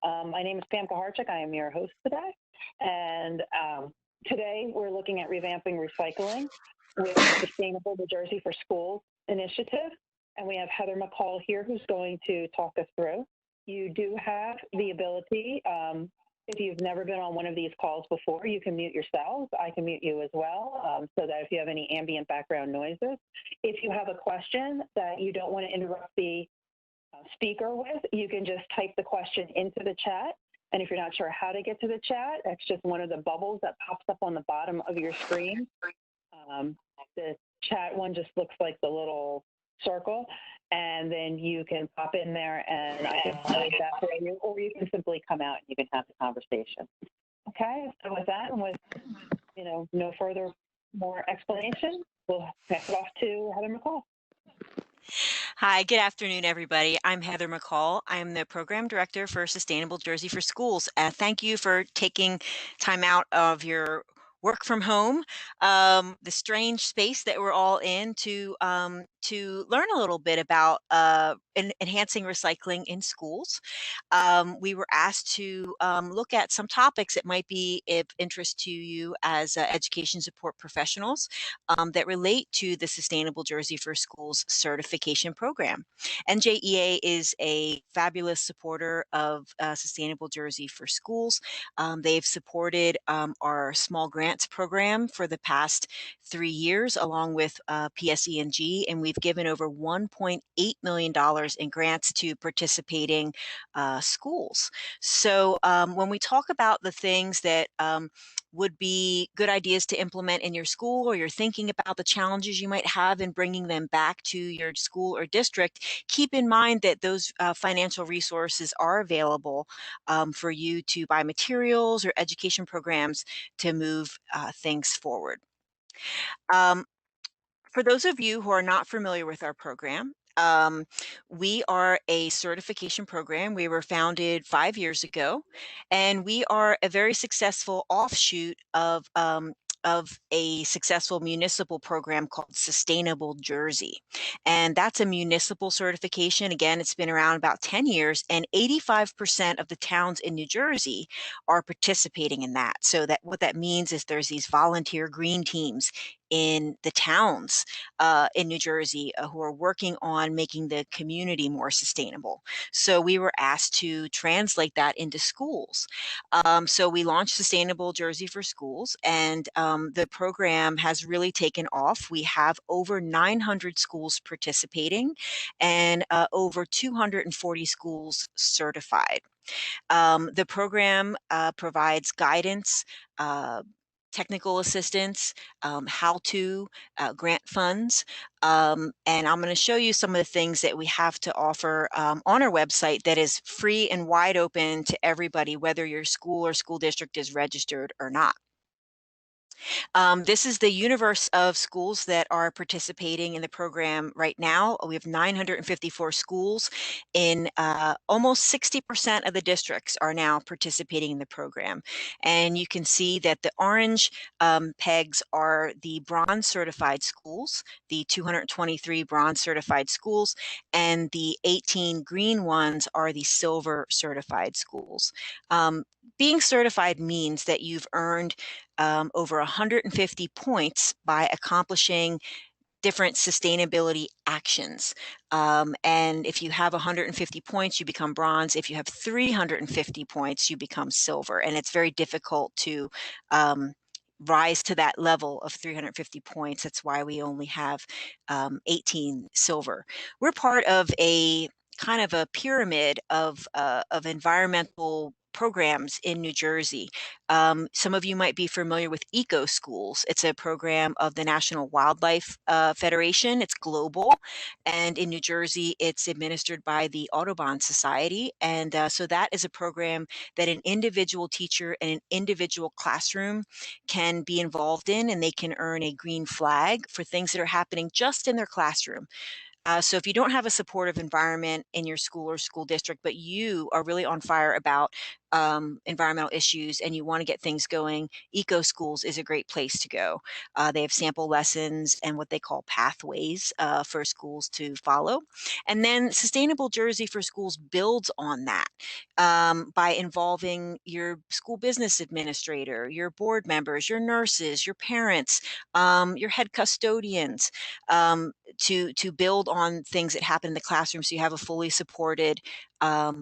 My name is Pam Kaharchik. I am your host today. And today we're looking at revamping recycling with the Sustainable New Jersey for Schools initiative. And we have Heather McCall here who's going to talk us through. You do have the ability, if you've never been on one of these calls before, you can mute yourselves. I can mute you as well, so that if you have any ambient background noises. If you have a question that you don't want to interrupt the speaker with, you can just type the question into the chat. And if you're not sure how to get to the chat, that's just one of the bubbles that pops up on the bottom of your screen. The chat one just looks like the little circle, and then you can pop in there and I can highlight that for you, or you can simply come out and you can have the conversation. Okay, so with that and with no further more explanation, we'll pass it off to Heather McCall. Hi, good afternoon, everybody. I'm Heather McCall. I'm the Program Director for Sustainable Jersey for Schools. Thank you for taking time out of your work from home, the strange space that we're all in, to learn a little bit about enhancing recycling in schools. We were asked to look at some topics that might be of interest to you as education support professionals that relate to the Sustainable Jersey for Schools certification program. NJEA is a fabulous supporter of Sustainable Jersey for Schools. They've supported our small grants program for the past 3 years, along with PSE&G, and we've given over $1.8 million in grants to participating schools. So when we talk about the things that would be good ideas to implement in your school, or you're thinking about the challenges you might have in bringing them back to your school or district, keep in mind that those financial resources are available for you to buy materials or education programs to move things forward. For those of you who are not familiar with our program, we are a certification program. We were founded 5 years ago, and we are a very successful offshoot of a successful municipal program called Sustainable Jersey. And that's a municipal certification. Again, it's been around about 10 years, and 85% of the towns in New Jersey are participating in that. So that what that means is there's these volunteer green teams in the towns in New Jersey who are working on making the community more sustainable. So we were asked to translate that into schools. So we launched Sustainable Jersey for Schools, and the program has really taken off. We have over 900 schools participating and over 240 schools certified. The program provides guidance, technical assistance, how-to, grant funds, and I'm going to show you some of the things that we have to offer on our website that is free and wide open to everybody, whether your school or school district is registered or not. This is the universe of schools that are participating in the program right now. We have 954 schools in almost 60% of the districts are now participating in the program. And you can see that the orange pegs are the bronze certified schools, the 223 bronze certified schools, and the 18 green ones are the silver certified schools. Being certified means that you've earned over 150 points by accomplishing different sustainability actions. And if you have 150 points, you become bronze. If you have 350 points, you become silver. And it's very difficult to rise to that level of 350 points. That's why we only have 18 silver. We're part of a kind of a pyramid of environmental programs in New Jersey. Some of you might be familiar with Eco Schools. It's a program of the National Wildlife Federation. It's global, and in New Jersey, it's administered by the Audubon Society. And so that is a program that an individual teacher and an individual classroom can be involved in, and they can earn a green flag for things that are happening just in their classroom. So if you don't have a supportive environment in your school or school district, but you are really on fire about environmental issues and you want to get things going, Eco Schools is a great place to go. They have sample lessons and what they call pathways for schools to follow. And then Sustainable Jersey for Schools builds on that by involving your school business administrator, your board members, your nurses, your parents, your head custodians, to build on things that happen in the classroom, so you have a fully supported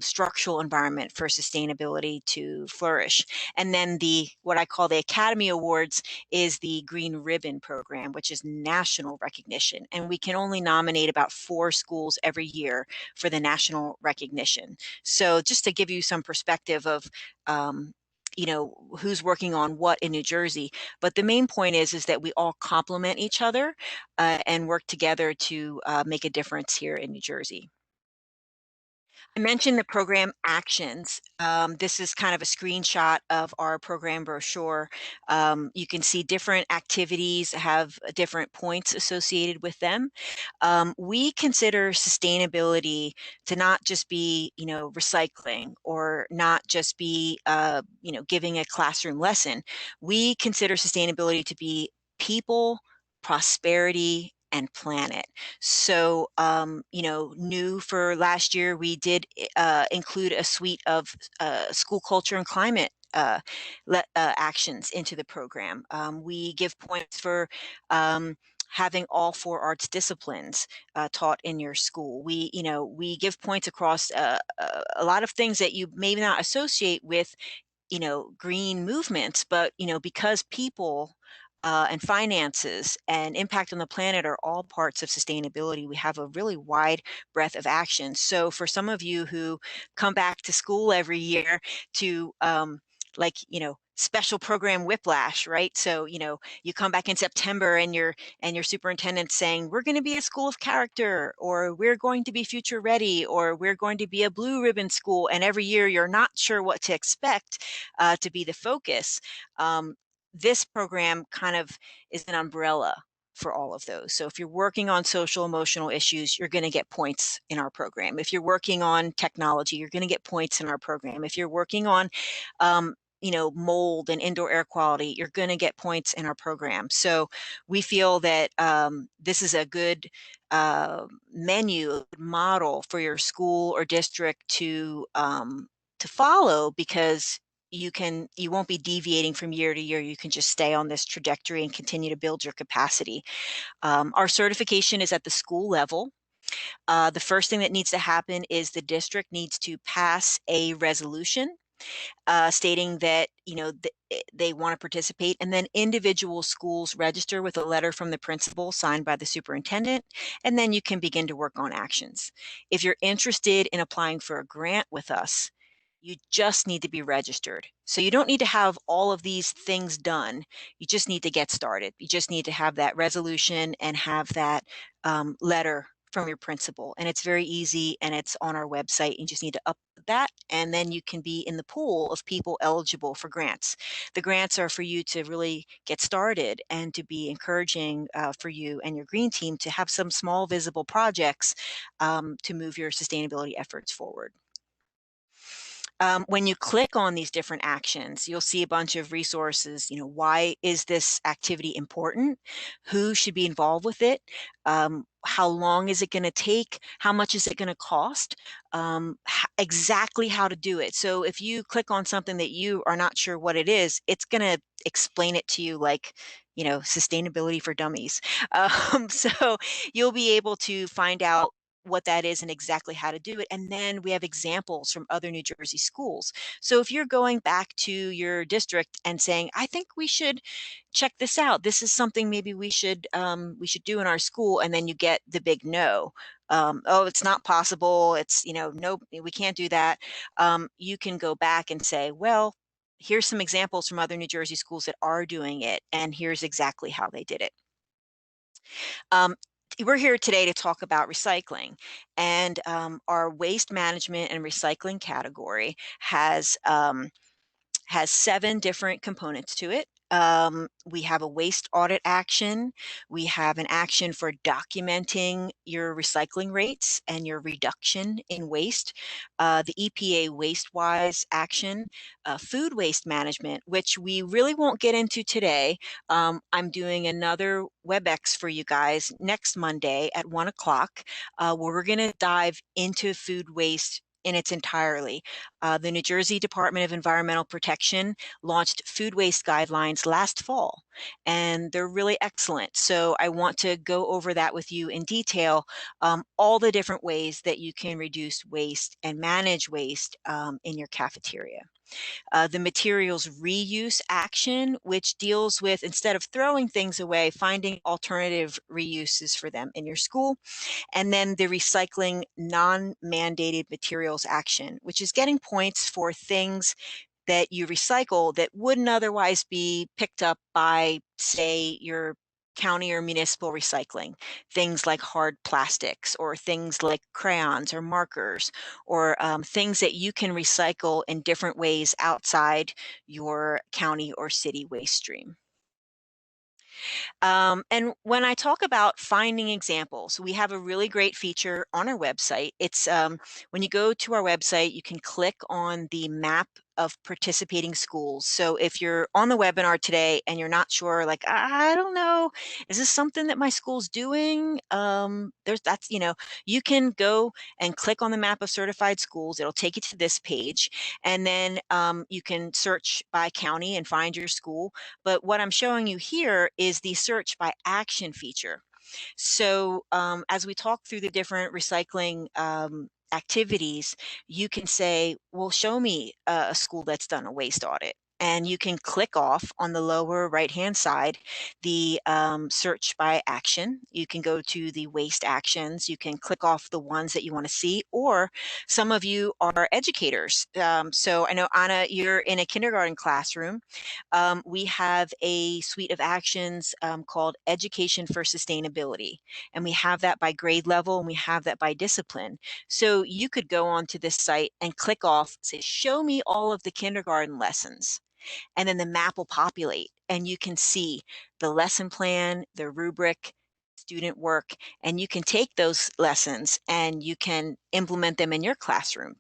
structural environment for sustainability to flourish. And then the what I call the Academy Awards is the Green Ribbon program, which is national recognition. And we can only nominate about 4 schools every year for the national recognition. So just to give you some perspective of who's working on what in New Jersey. But the main point is that we all complement each other and work together to make a difference here in New Jersey. I mentioned the program actions. This is kind of a screenshot of our program brochure. You can see different activities have different points associated with them. We consider sustainability to not just be, recycling or not just be, giving a classroom lesson. We consider sustainability to be people, prosperity, and planet. So, new for last year, we did include a suite of school culture and climate actions into the program. We give points for having all 4 arts disciplines taught in your school. We give points across a lot of things that you may not associate with green movements, but because people and finances and impact on the planet are all parts of sustainability, we have a really wide breadth of actions. So for some of you who come back to school every year to special program whiplash, right? So you come back in September and your superintendent's saying, we're going to be a school of character, or we're going to be future ready, or we're going to be a blue ribbon school, and every year you're not sure what to expect to be the focus. This program kind of is an umbrella for all of those. So if you're working on social emotional issues, you're going to get points in our program. If you're working on technology, you're going to get points in our program. If you're working on mold and indoor air quality, you're going to get points in our program. So we feel that this is a good menu model for your school or district to follow, because you won't be deviating from year to year. You can just stay on this trajectory and continue to build your capacity. Our certification is at the school level. The first thing that needs to happen is the district needs to pass a resolution stating that they want to participate, and then individual schools register with a letter from the principal signed by the superintendent, and then you can begin to work on actions. If you're interested in applying for a grant with us, you just need to be registered. So you don't need to have all of these things done. You just need to get started. You just need to have that resolution and have that letter from your principal. And it's very easy, and it's on our website. You just need to upload that, and then you can be in the pool of people eligible for grants. The grants are for you to really get started and to be encouraging for you and your green team to have some small visible projects to move your sustainability efforts forward. When you click on these different actions, you'll see a bunch of resources. Why is this activity important? Who should be involved with it? How long is it going to take? How much is it going to cost? Exactly how to do it. So if you click on something that you are not sure what it is, it's going to explain it to you like, sustainability for dummies. So you'll be able to find out what that is and exactly how to do it. And then we have examples from other New Jersey schools. So if you're going back to your district and saying, I think we should check this out, this is something maybe we should do in our school, and then you get the big no. Oh, it's not possible. It's, no, we can't do that. You can go back and say, well, here's some examples from other New Jersey schools that are doing it, and here's exactly how they did it. We're here today to talk about recycling, and our waste management and recycling category has 7 different components to it. We have a waste audit action. We have an action for documenting your recycling rates and your reduction in waste. The EPA WasteWise action, food waste management, which we really won't get into today. I'm doing another WebEx for you guys next Monday at 1 o'clock, where we're going to dive into food waste in its entirety. The New Jersey Department of Environmental Protection launched food waste guidelines last fall, and they're really excellent. So I want to go over that with you in detail, all the different ways that you can reduce waste and manage waste in your cafeteria. The materials reuse action, which deals with, instead of throwing things away, finding alternative reuses for them in your school. And then the recycling non-mandated materials action, which is getting points for things that you recycle that wouldn't otherwise be picked up by, say, your county or municipal recycling. Things like hard plastics, or things like crayons or markers, or things that you can recycle in different ways outside your county or city waste stream. And when I talk about finding examples, we have a really great feature on our website. It's when you go to our website, you can click on the map of participating schools. So if you're on the webinar today and you're not sure, like, I don't know, is this something that my school's doing? You can go and click on the map of certified schools. It'll take you to this page, and then you can search by county and find your school. But what I'm showing you here is the search by action feature. So as we talk through the different recycling activities, you can say, well, show me a school that's done a waste audit. And you can click off on the lower right-hand side the search by action. You can go to the waste actions. You can click off the ones that you want to see, or some of you are educators. So I know, Anna, you're in a kindergarten classroom. We have a suite of actions called Education for Sustainability, and we have that by grade level, and we have that by discipline. So you could go onto this site and click off, say, show me all of the kindergarten lessons, and then the map will populate, and you can see the lesson plan, the rubric, student work, and you can take those lessons and you can implement them in your classroom.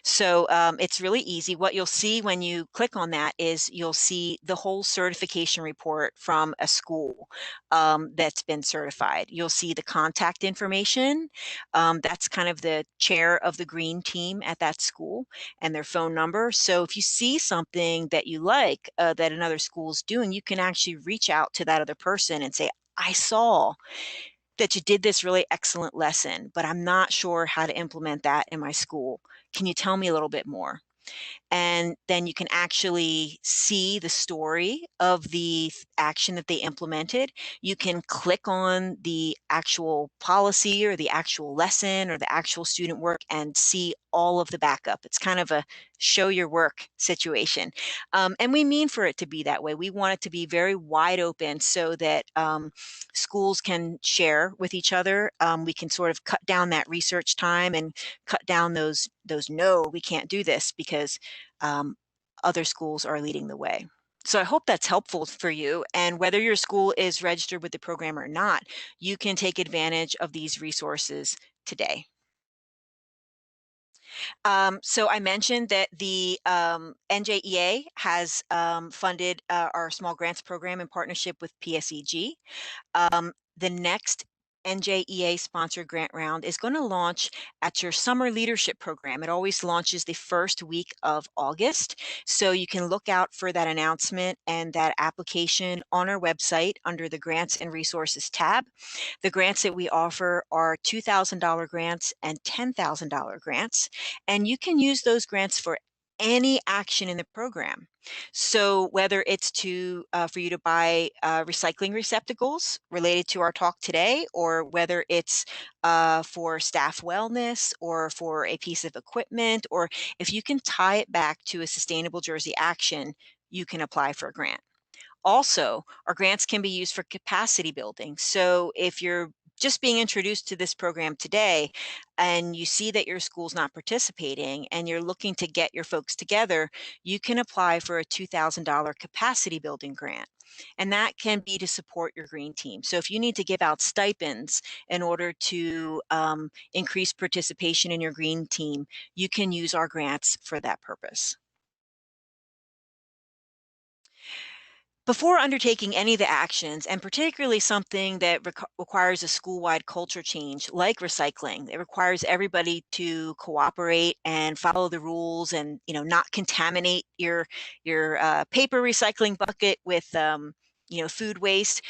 So it's really easy. What you'll see when you click on that is you'll see the whole certification report from a school that's been certified. You'll see the contact information. That's kind of the chair of the green team at that school, and their phone number. So if you see something that you like that another school is doing, you can actually reach out to that other person and say, I saw that you did this really excellent lesson, but I'm not sure how to implement that in my school. Can you tell me a little bit more? And then you can actually see the story of the action that they implemented. You can click on the actual policy or the actual lesson or the actual student work and see all of the backup. It's kind of a show your work situation. And we mean for it to be that way. We want it to be very wide open so that schools can share with each other. We can sort of cut down that research time and cut down those no, we can't do this, because other schools are leading the way. So I hope that's helpful for you. And whether your school is registered with the program or not, you can take advantage of these resources today. So I mentioned that the NJEA has funded our small grants program in partnership with PSEG. The next NJEA sponsored grant round is going to launch at your summer leadership program. It always launches the first week of August. So you can look out for that announcement and that application on our website under the Grants and Resources tab. The grants that we offer are $2,000 grants and $10,000 grants, and you can use those grants for any action in the program. So whether it's for you to buy recycling receptacles related to our talk today, or whether it's for staff wellness, or for a piece of equipment, or if you can tie it back to a sustainable Jersey action, you can apply for a grant. Also, our grants can be used for capacity building. So if you're just being introduced to this program today, and you see that your school's not participating and you're looking to get your folks together, you can apply for a $2,000 capacity building grant. And that can be to support your green team. So if you need to give out stipends in order to increase participation in your green team, you can use our grants for that purpose. Before undertaking any of the actions, and particularly something that requires a school-wide culture change like recycling, it requires everybody to cooperate and follow the rules, and not contaminate your paper recycling bucket with food waste.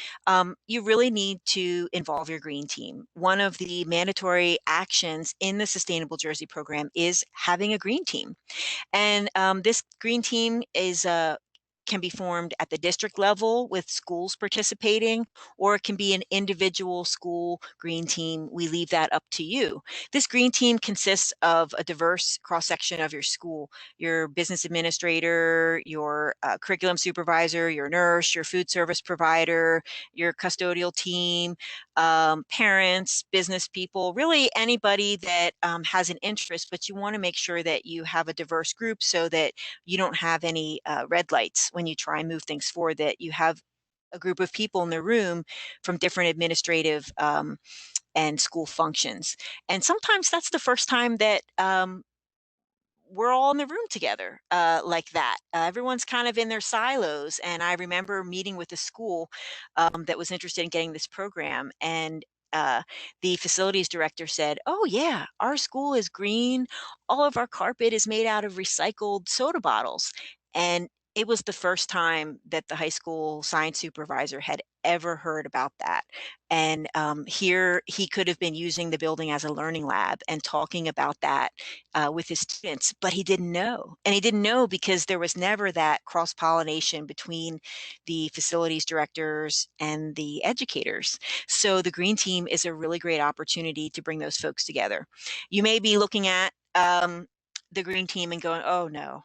You really need to involve your green team. One of the mandatory actions in the Sustainable Jersey program is having a green team. And this green team can be formed at the district level with schools participating, or it can be an individual school green team. We leave that up to you. This green team consists of a diverse cross-section of your school: your business administrator, your curriculum supervisor, your nurse, your food service provider, your custodial team, parents, business people, really anybody that has an interest, but you want to make sure that you have a diverse group so that you don't have any red lights when you try and move things forward, that you have a group of people in the room from different administrative and school functions. And sometimes that's the first time that we're all in the room together like that. Everyone's kind of in their silos. And I remember meeting with a school that was interested in getting this program. And the facilities director said, "Oh, yeah, our school is green. All of our carpet is made out of recycled soda bottles." And it was the first time that the high school science supervisor had ever heard about that. And here he could have been using the building as a learning lab and talking about that with his students, but he didn't know. And he didn't know because there was never that cross-pollination between the facilities directors and the educators. So the green team is a really great opportunity to bring those folks together. You may be looking at the green team and going, "Oh, no,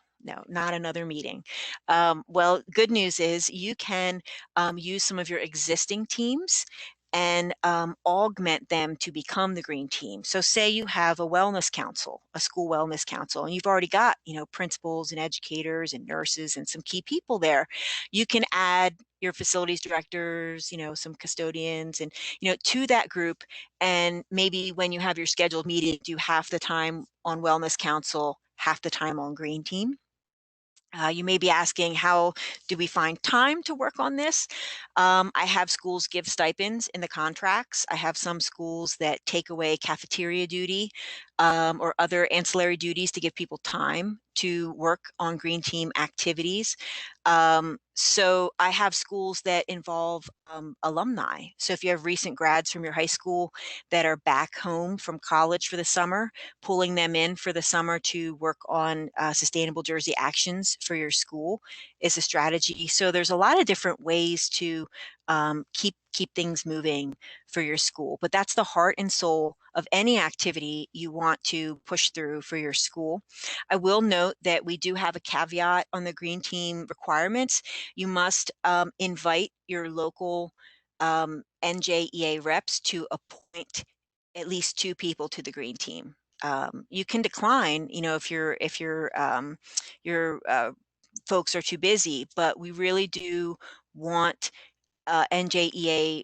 not another meeting." Well, good news is you can use some of your existing teams and augment them to become the green team. So say you have a wellness council, a school wellness council, and you've already got, principals and educators and nurses and some key people there. You can add your facilities directors, some custodians, and, to that group. And maybe when you have your scheduled meeting, do half the time on wellness council, half the time on green team. You may be asking, how do we find time to work on this? I have schools give stipends in the contracts. I have some schools that take away cafeteria duty or other ancillary duties to give people time to work on green team activities. So I have schools that involve alumni. So if you have recent grads from your high school that are back home from college for the summer, pulling them in for the summer to work on Sustainable Jersey actions for your school is a strategy. So there's a lot of different ways to keep things moving for your school. But that's the heart and soul of any activity you want to push through for your school. I will note that we do have a caveat on the green team requirements. You must invite your local NJEA reps to appoint at least 2 people to the green team. You can decline, if your folks are too busy, but we really do want NJEA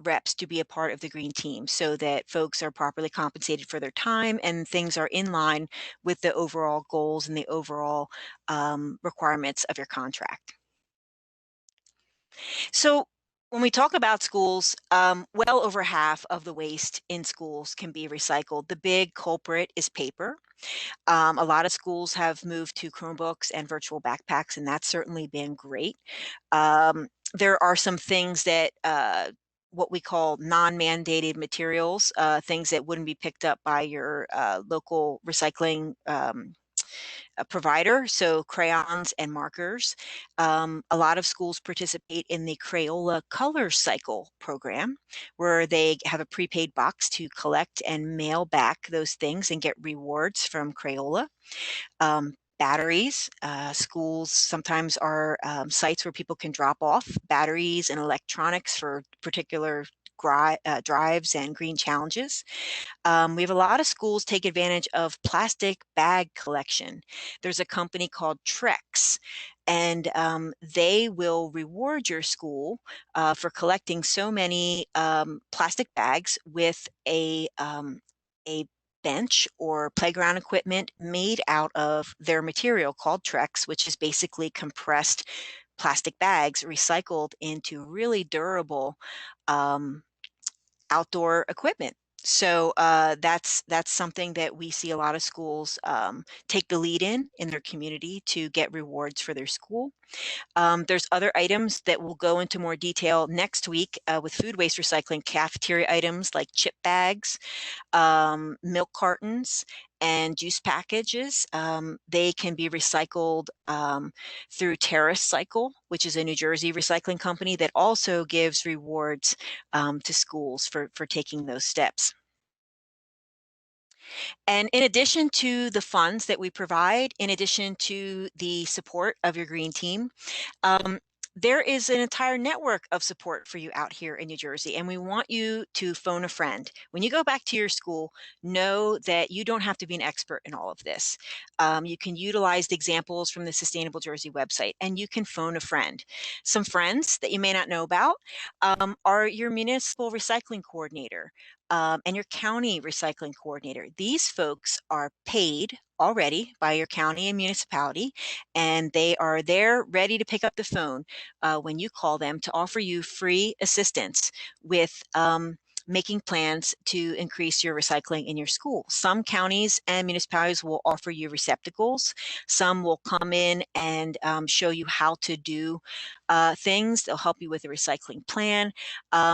reps to be a part of the green team so that folks are properly compensated for their time and things are in line with the overall goals and the overall requirements of your contract. So when we talk about schools, well over half of the waste in schools can be recycled. The big culprit is paper. A lot of schools have moved to Chromebooks and virtual backpacks, and that's certainly been great. There are some things that what we call non-mandated materials, things that wouldn't be picked up by your local recycling provider, so crayons and markers. A lot of schools participate in the Crayola Color Cycle program, where they have a prepaid box to collect and mail back those things and get rewards from Crayola. Batteries. Schools sometimes are sites where people can drop off batteries and electronics for particular drives and green challenges. We have a lot of schools take advantage of plastic bag collection. There's a company called Trex, and they will reward your school for collecting so many plastic bags with a bench or playground equipment made out of their material called Trex, which is basically compressed plastic bags recycled into really durable outdoor equipment. So that's something that we see a lot of schools take the lead in their community to get rewards for their school. There's other items that we'll go into more detail next week with food waste recycling, cafeteria items like chip bags, milk cartons, and juice packages. They can be recycled through Terrace Cycle, which is a New Jersey recycling company that also gives rewards to schools for taking those steps. And in addition to the funds that we provide, in addition to the support of your green team, um, there is an entire network of support for you out here in New Jersey, and we want you to phone a friend. When you go back to your school, know that you don't have to be an expert in all of this. You can utilize the examples from the Sustainable Jersey website, and you can phone a friend. Some friends that you may not know about are your municipal recycling coordinator, and your county recycling coordinator. These folks are paid already by your county and municipality, and they are there ready to pick up the phone when you call them to offer you free assistance with making plans to increase your recycling in your school. Some counties and municipalities will offer you receptacles. Some will come in and show you how to do things. They'll help you with a recycling plan.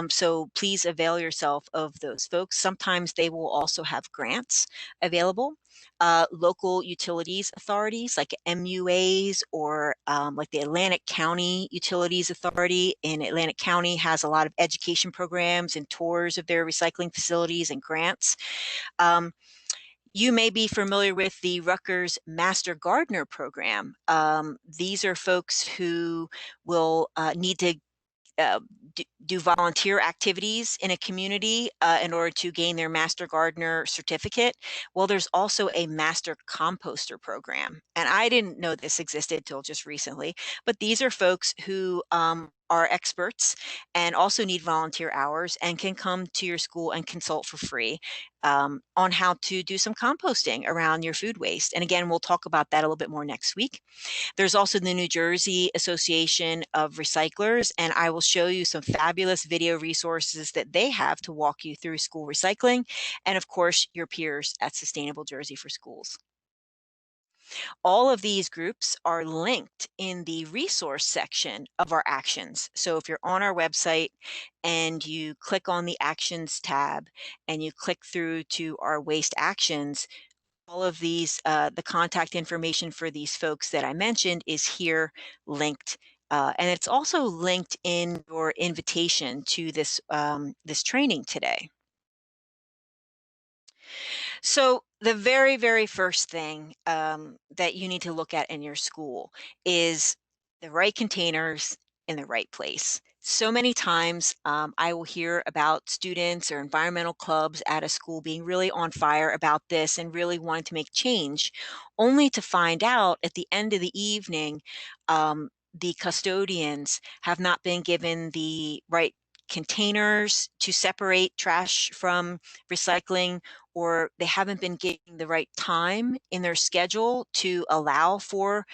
So please avail yourself of those folks. Sometimes they will also have grants available. Local utilities authorities like MUAs or like the Atlantic County Utilities Authority in Atlantic County has a lot of education programs and tours of their recycling facilities and grants. You may be familiar with the Rutgers Master Gardener program. These are folks who will need to do volunteer activities in a community in order to gain their Master Gardener certificate. Well, there's also a Master Composter program. And I didn't know this existed till just recently, but these are folks who are experts and also need volunteer hours and can come to your school and consult for free on how to do some composting around your food waste. And again, we'll talk about that a little bit more next week. There's also the New Jersey Association of Recyclers, and I will show you some fabulous video resources that they have to walk you through school recycling, and of course, your peers at Sustainable Jersey for Schools. All of these groups are linked in the resource section of our actions. So if you're on our website and you click on the actions tab and you click through to our waste actions, all of these, the contact information for these folks that I mentioned is here linked. And it's also linked in your invitation to this, this training today. So the very, very first thing that you need to look at in your school is the right containers in the right place. So many times I will hear about students or environmental clubs at a school being really on fire about this and really wanting to make change, only to find out at the end of the evening, the custodians have not been given the right containers to separate trash from recycling, or they haven't been getting the right time in their schedule to allow for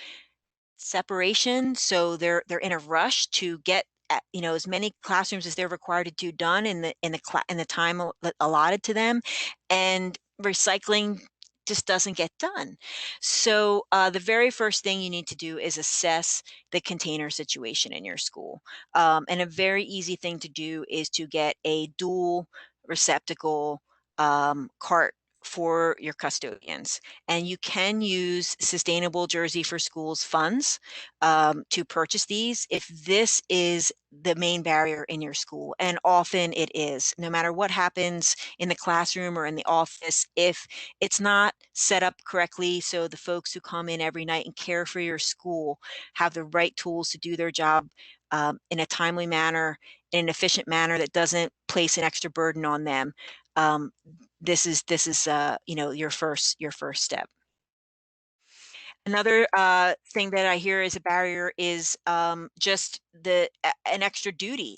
separation. So they're in a rush to get as many classrooms as they're required to do done in the time allotted to them, and recycling just doesn't get done. So the very first thing you need to do is assess the container situation in your school. And a very easy thing to do is to get a dual receptacle cart for your custodians. And you can use Sustainable Jersey for Schools funds to purchase these if this is the main barrier in your school. And often it is. No matter what happens in the classroom or in the office, if it's not set up correctly so the folks who come in every night and care for your school have the right tools to do their job in a timely manner, in an efficient manner that doesn't place an extra burden on them, this is your first step. Another thing that I hear is a barrier is just an extra duty.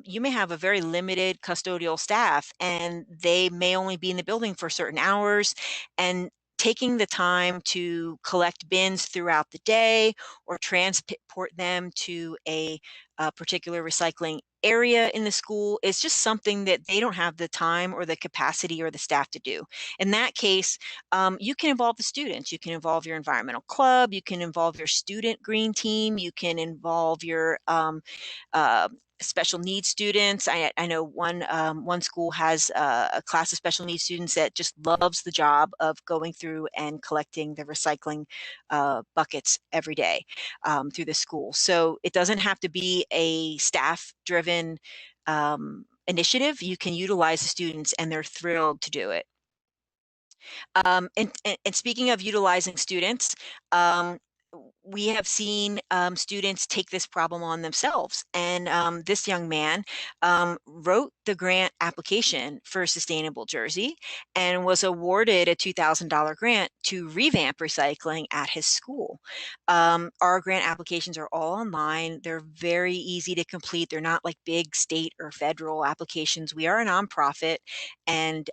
You may have a very limited custodial staff, and they may only be in the building for certain hours, and taking the time to collect bins throughout the day or transport them to a particular recycling area in the school is just something that they don't have the time or the capacity or the staff to do. In that case, you can involve the students. You can involve your environmental club. You can involve your student green team. You can involve your uh, special needs students. I know one school has a class of special needs students that just loves the job of going through and collecting the recycling buckets every day through the school. So it doesn't have to be a staff-driven initiative. You can utilize the students, and they're thrilled to do it. And speaking of utilizing students, we have seen students take this problem on themselves. And this young man wrote the grant application for Sustainable Jersey and was awarded a $2,000 grant to revamp recycling at his school. Our grant applications are all online. They're very easy to complete. They're not like big state or federal applications. We are a nonprofit, and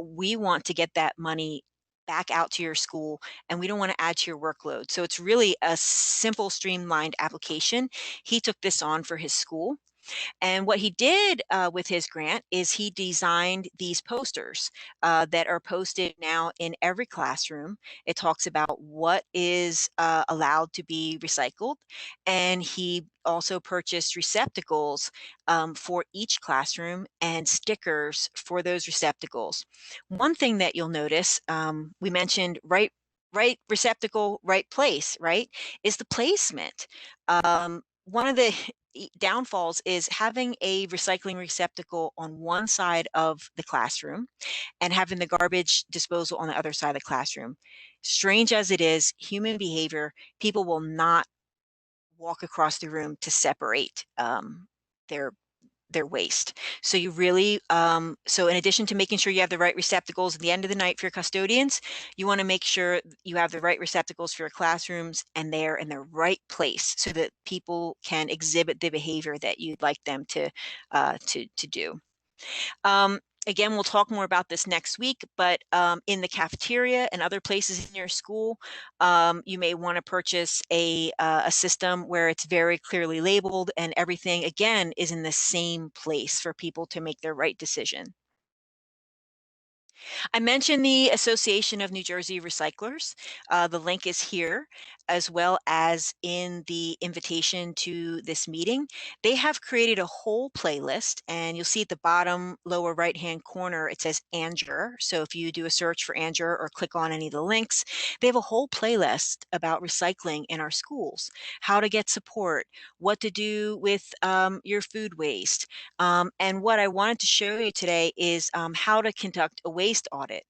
we want to get that money back out to your school, and we don't want to add to your workload. So it's really a simple, streamlined application. He took this on for his school. And what he did with his grant is he designed these posters that are posted now in every classroom. It talks about what is allowed to be recycled. And he also purchased receptacles for each classroom and stickers for those receptacles. One thing that you'll notice, we mentioned right receptacle, right place, right, is the placement. One of the downfalls is having a recycling receptacle on one side of the classroom and having the garbage disposal on the other side of the classroom. Strange as it is, human behavior, people will not walk across the room to separate their waste. So you really, so in addition to making sure you have the right receptacles at the end of the night for your custodians, you want to make sure you have the right receptacles for your classrooms, and they're in the right place so that people can exhibit the behavior that you'd like them to do. Again, we'll talk more about this next week, but in the cafeteria and other places in your school, you may want to purchase a system where it's very clearly labeled and everything, again, is in the same place for people to make their right decision. I mentioned the Association of New Jersey Recyclers. The link is here, as well as in the invitation to this meeting. They have created a whole playlist, and you'll see at the bottom lower right-hand corner, it says ANJER. So if you do a search for ANJER or click on any of the links, they have a whole playlist about recycling in our schools, how to get support, what to do with your food waste. And what I wanted to show you today is how to conduct a waste audit.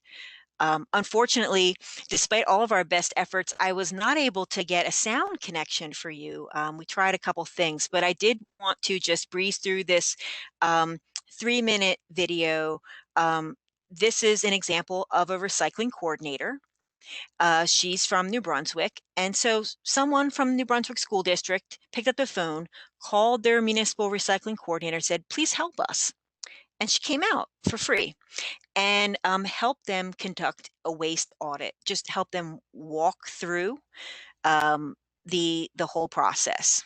Unfortunately, despite all of our best efforts, I was not able to get a sound connection for you. We tried a couple things, but I did want to just breeze through this 3-minute video. This is an example of a recycling coordinator. She's from New Brunswick. And so someone from New Brunswick School District picked up the phone, called their municipal recycling coordinator, said, "Please help us." And she came out for free and helped them conduct a waste audit, just help them walk through the whole process.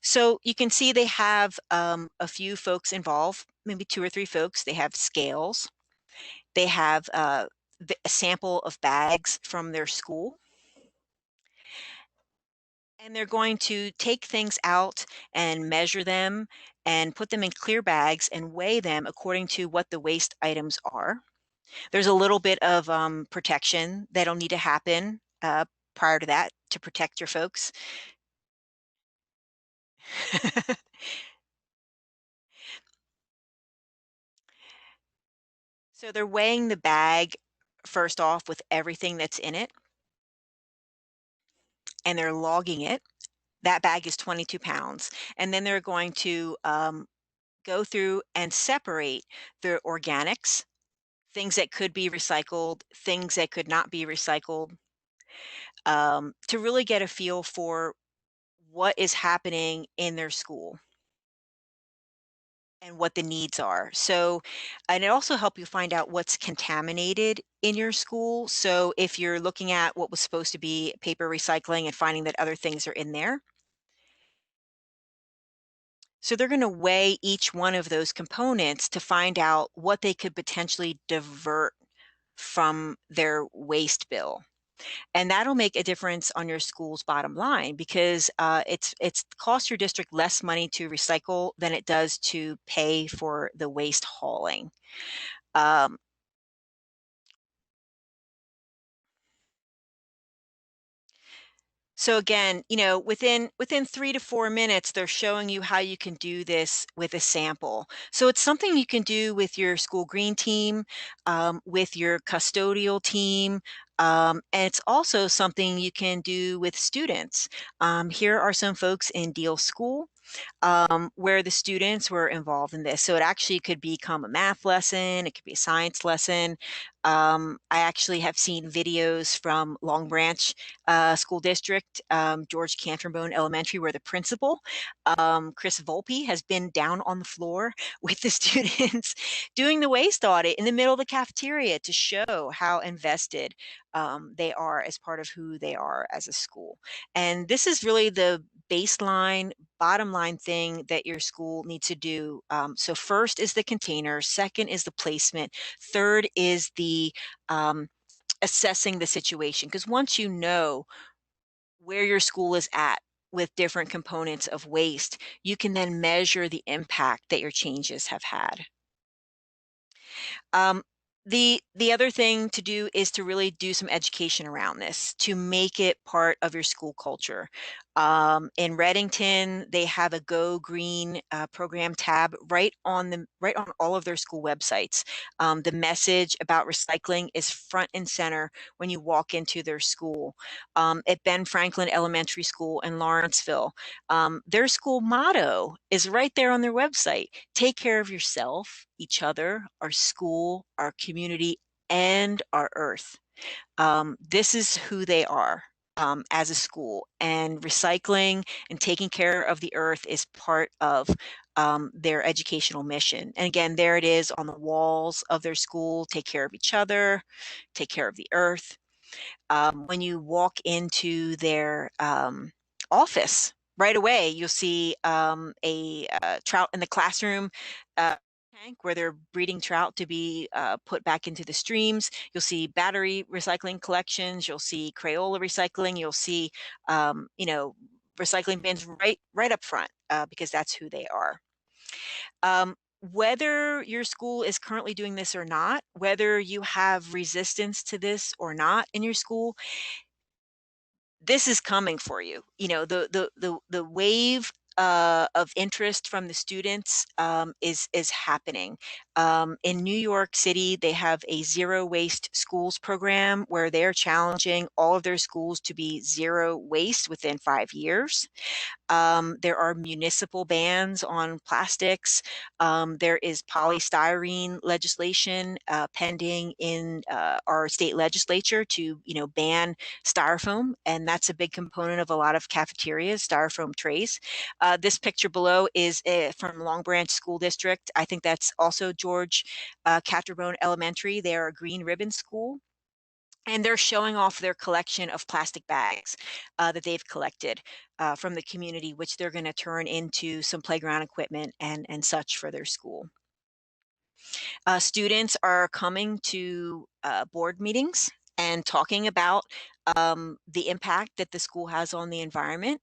So you can see they have a few folks involved, maybe 2 or 3 folks. They have scales. They have a sample of bags from their school. And they're going to take things out and measure them and put them in clear bags and weigh them according to what the waste items are. There's a little bit of protection that'll need to happen prior to that to protect your folks. So they're weighing the bag first off with everything that's in it, and they're logging it. that bag is 22 pounds. And then they're going to go through and separate the organics, things that could be recycled, things that could not be recycled, to really get a feel for what is happening in their school and what the needs are. So, and it also help you find out what's contaminated in your school. So if you're looking at what was supposed to be paper recycling and finding that other things are in there. So they're going to weigh each one of those components to find out what they could potentially divert from their waste bill. And that'll make a difference on your school's bottom line because it's cost your district less money to recycle than it does to pay for the waste hauling. Um, so again, within 3 to 4 minutes, they're showing you how you can do this with a sample. So it's something you can do with your school green team, with your custodial team, and it's also something you can do with students. Here are some folks in Deal School where the students were involved in this. So it actually could become a math lesson, it could be a science lesson. I actually have seen videos from Long Branch School District, George Canterbone Elementary, where the principal, Chris Volpe, has been down on the floor with the students doing the waste audit in the middle of the cafeteria to show how invested they are as part of who they are as a school. And this is really the baseline, bottom line thing that your school needs to do. So first is the container, second is the placement, third is the assessing the situation. Because once you know where your school is at with different components of waste, you can then measure the impact that your changes have had. Um, the other thing to do is to really do some education around this to make it part of your school culture. In Reddington, they have a Go Green program tab right on all of their school websites. The message about recycling is front and center when you walk into their school. At Ben Franklin Elementary School in Lawrenceville, their school motto is right there on their website. Take care of yourself, each other, our school, our community, and our earth. This is who they are as a school, and recycling and taking care of the earth is part of their educational mission. And again, there it is on the walls of their school: take care of each other, take care of the earth. When you walk into their office, right away, you'll see a trout in the classroom tank where they're breeding trout to be put back into the streams. You'll see battery recycling collections. You'll see Crayola recycling. You'll see, recycling bins right up front because that's who they are. Whether your school is currently doing this or not, whether you have resistance to this or not in your school, this is coming for you. The wave of interest from the students is happening. In New York City, they have a zero waste schools program where they're challenging all of their schools to be zero waste within 5 years. There are municipal bans on plastics. There is polystyrene legislation pending in our state legislature to, ban styrofoam, and that's a big component of a lot of cafeterias, styrofoam trays. This picture below is from Long Branch School District. I think that's also George Catterbone Elementary. They are a green ribbon school. And they're showing off their collection of plastic bags that they've collected from the community, which they're going to turn into some playground equipment and such for their school. Students are coming to board meetings and talking about the impact that the school has on the environment.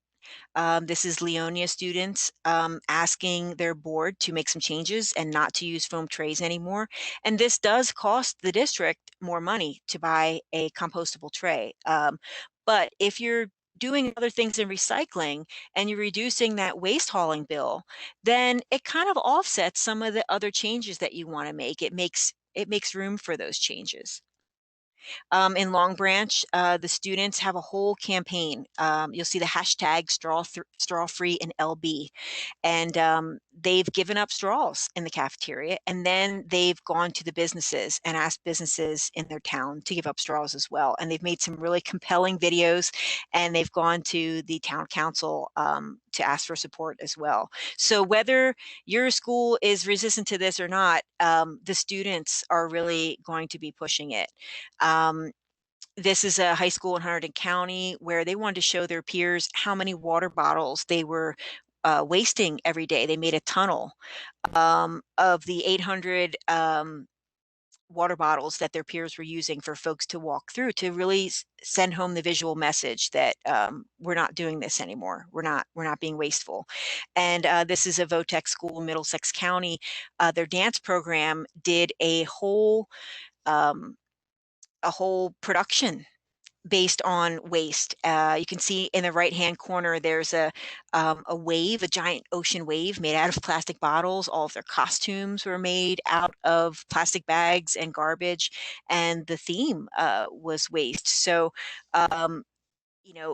This is Leonia students asking their board to make some changes and not to use foam trays anymore. And this does cost the district more money to buy a compostable tray. But if you're doing other things in recycling and you're reducing that waste hauling bill, then it kind of offsets some of the other changes that you want to make. It makes room for those changes. In Long Branch, the students have a whole campaign. You'll see the hashtag straw free and LB, and they've given up straws in the cafeteria, and then they've gone to the businesses and asked businesses in their town to give up straws as well. And they've made some really compelling videos, and they've gone to the town council to ask for support as well. So whether your school is resistant to this or not, the students are really going to be pushing it. This is a high school in Hunterdon County where they wanted to show their peers how many water bottles they were wasting every day. They made a tunnel of the 800 water bottles that their peers were using for folks to walk through, to really send home the visual message that we're not doing this anymore. We're not being wasteful. And this is a VOTEC school in Middlesex County. Their dance program did a whole production based on waste. You can see in the right-hand corner, there's a wave, a giant ocean wave made out of plastic bottles. All of their costumes were made out of plastic bags and garbage, and the theme was waste. So,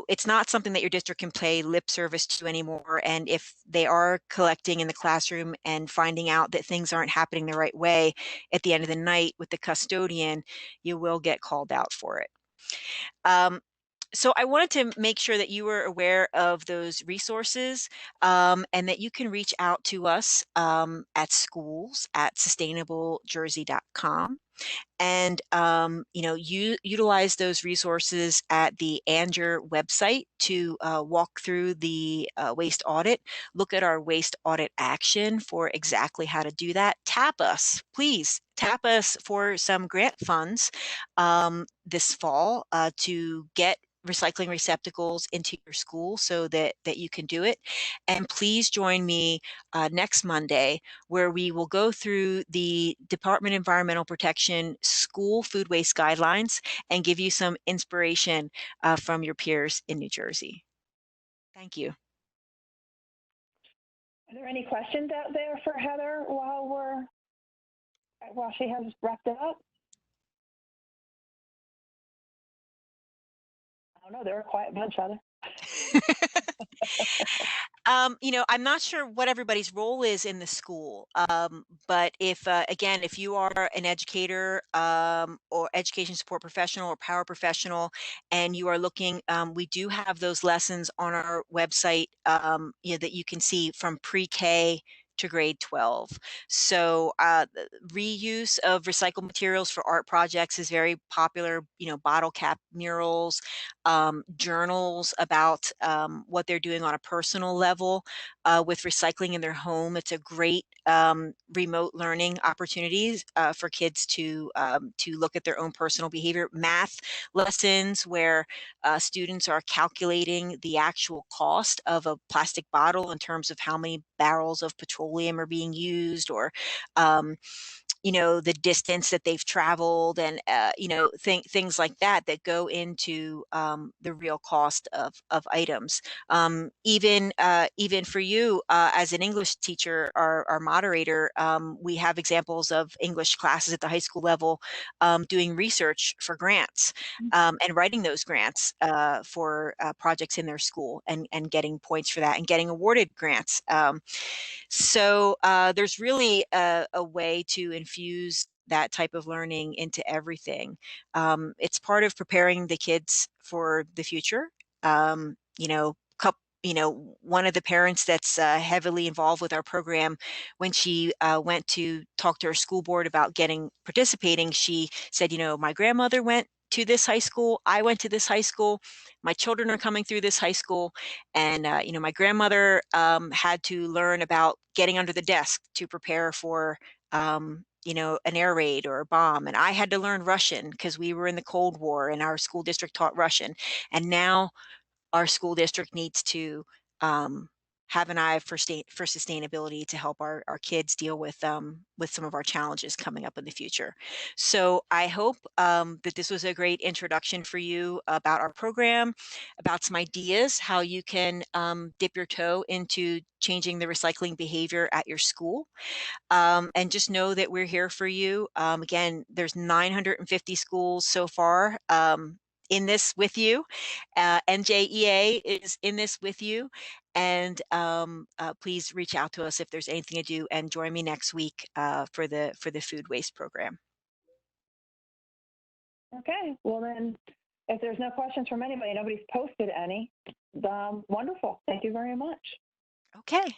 it's not something that your district can pay lip service to anymore. And if they are collecting in the classroom and finding out that things aren't happening the right way at the end of the night with the custodian, you will get called out for it. So I wanted to make sure that you were aware of those resources, and that you can reach out to us at schools@sustainablejersey.com. And you utilize those resources at the ANJER website to walk through the waste audit. Look at our waste audit action for exactly how to do that. Tap us, please tap us for some grant funds this fall to get recycling receptacles into your school so that you can do it. And please join me next Monday, where we will go through the Department of Environmental Protection school food waste guidelines and give you some inspiration from your peers in New Jersey. Thank you. Are there any questions out there for Heather while she has wrapped it up? I don't know. They're a quiet bunch, Heather. I'm not sure what everybody's role is in the school, but again, if you are an educator or education support professional or power professional, and you are looking, we do have those lessons on our website, that you can see from pre-K to grade 12. So the reuse of recycled materials for art projects is very popular. Bottle cap murals, journals about what they're doing on a personal level with recycling in their home. It's a great remote learning opportunities for kids to look at their own personal behavior. Math lessons where students are calculating the actual cost of a plastic bottle in terms of how many barrels of petroleum are being used, or the distance that they've traveled, and things like that go into the real cost of items. Even for you as an English teacher, our moderator, we have examples of English classes at the high school level doing research for grants, and writing those grants for projects in their school, and getting points for that, and getting awarded grants. So there's really a way to infuse that type of learning into everything. It's part of preparing the kids for the future. One of the parents that's heavily involved with our program, when she went to talk to her school board about participating, she said, my grandmother went to this high school, I went to this high school, my children are coming through this high school, and my grandmother had to learn about getting under the desk to prepare for an air raid or a bomb, and I had to learn Russian because we were in the Cold War and our school district taught Russian, and now our school district needs to have an eye for sustainability to help our kids deal with some of our challenges coming up in the future. So I hope that this was a great introduction for you about our program, about some ideas how you can dip your toe into changing the recycling behavior at your school. And just know that we're here for you. Again, there's 950 schools so far in this with you. NJEA is in this with you. And please reach out to us if there's anything to do, and join me next week for the food waste program. Okay, well then, if there's no questions from anybody, nobody's posted any, wonderful. Thank you very much. Okay.